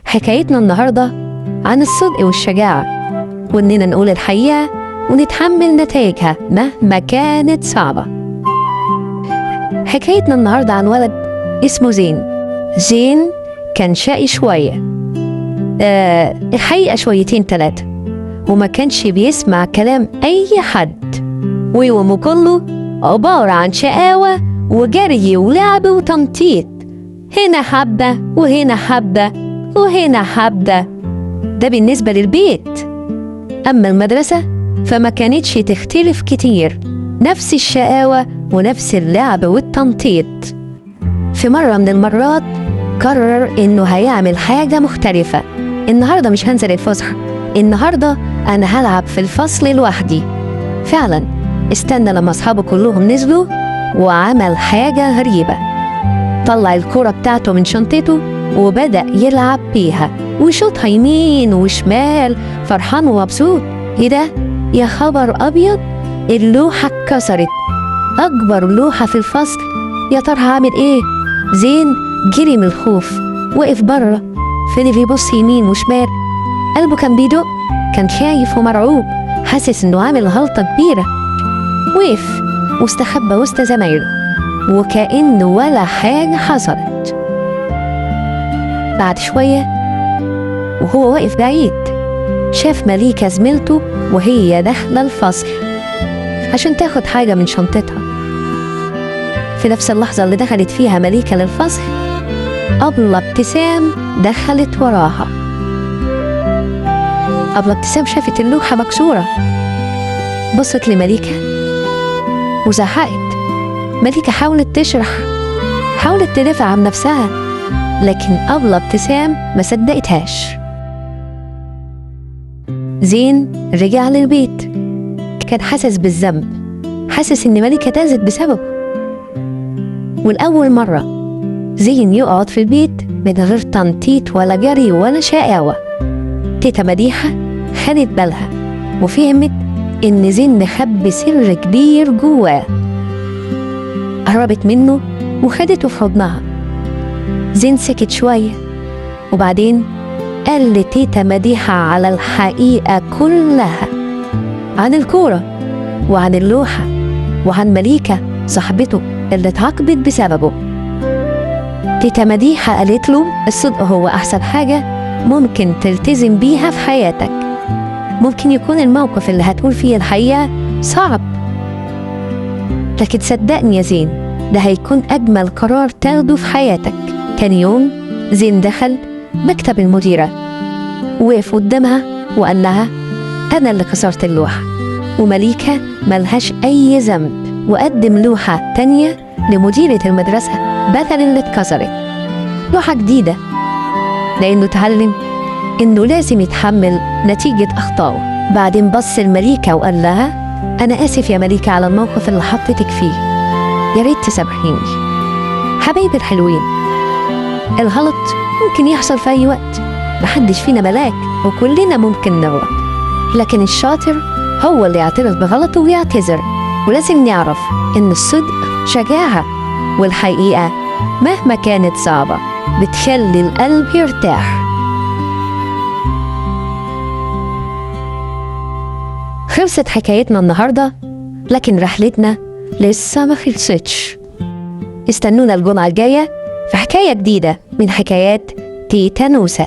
حكايتنا النهاردة عن الصدق والشجاعة، وإننا نقول الحقيقة ونتحمل نتائجها مهما كانت صعبة. حكايتنا النهاردة عن ولد اسمه زين كان شقي شوية، الحقيقة شويتين 3، وما كانش بيسمع كلام أي حد، ويومه كله عبارة عن شقاوة وجري ولعب وتنطيط، هنا حبة وهنا حبة وهنا حبة. ده بالنسبة للبيت. أما المدرسة فما كانتش تختلف كتير، نفس الشقاوة ونفس اللعب والتنطيط. في مرة من المرات قرر إنه هيعمل حاجة مختلفة. النهاردة مش هنزل الفسحة، النهاردة أنا هلعب في الفصل لوحدي. فعلا استنى لما أصحابه كلهم نزلوا وعمل حاجة غريبة. طلع الكرة بتاعته من شنطته وبدأ يلعب بيها ويشوطها يمين وشمال، فرحان ومبسوط. ايه ده؟ يا خبر أبيض، اللوحة اتكسرت، أكبر لوحة في الفصل. يا ترى هعمل ايه؟ زين جري من الخوف، وقف بره، فضل يبص يمين وشمال، قلبه كان بيدق، كان خايف ومرعوب، حاسس انه عامل غلطة كبيرة. وقف واستخبى وسط زمايله وكأنه ولا حاجة حصلت. بعد شوية وهو واقف بعيد شاف مليكة زميلته وهي داخلة الفصل عشان تاخد حاجة من شنطتها. في نفس اللحظة اللي دخلت فيها مليكة للفصل، أبلة ابتسام دخلت وراها. أبلة ابتسام شافت اللوحة مكسورة، بصت لمليكة وزعقت. مليكة حاولت تشرح، حاولت تدافع عن نفسها، لكن أبلة ابتسام ما صدقتهاش. زين رجع للبيت، كان حاسس بالذنب، حاسس إن مليكة تأذت بسببه. والأول مرة زين يقعد في البيت من غير تنطيط ولا جري ولا شقاوة. تيتا مديحة خدت بالها وفهمت إن زين مخبي سر كبير جواه. قربت منه وخدته في حضنها. زين سكت شوية وبعدين قال لتيتا مديحة على الحقيقة كلها، عن الكورة وعن اللوحة وعن مليكة صاحبته اللي اتعاقبت بسببه. تيتا مديحة قالت له الصدق هو أحسن حاجة ممكن تلتزم بيها في حياتك. ممكن يكون الموقف اللي هتقول فيه الحقيقة صعب، لكن صدقني يا زين ده هيكون أجمل قرار تاخده في حياتك. تاني يوم زين دخل مكتب المديرة، وقف قدامها وقال لها أنا اللي كسرت اللوحة ومليكة ملهاش أي ذنب، وقدم لوحة تانية لمديرة المدرسة بدل اللي اتكسرت، لوحة جديدة، لأنه اتعلم إنه لازم يتحمل نتيجة أخطائه. بعدين بص لمليكة وقال لها أنا آسف يا مليكة على الموقف اللي حطيتك فيه، يا ريت تسامحيني. حبايبي الحلوين، الغلط ممكن يحصل في أي وقت، محدش فينا ملاك وكلنا ممكن نغلط، لكن الشاطر هو اللي يعترف بغلطه ويعتذر. ولازم نعرف إن الصدق شجاعة، والحقيقة مهما كانت صعبة بتخلي القلب يرتاح. خلصت حكايتنا النهاردة، لكن رحلتنا لسه ما خلصتش. استنونا الجمعة الجاية في حكاية جديدة من حكايات تيتا نوسة.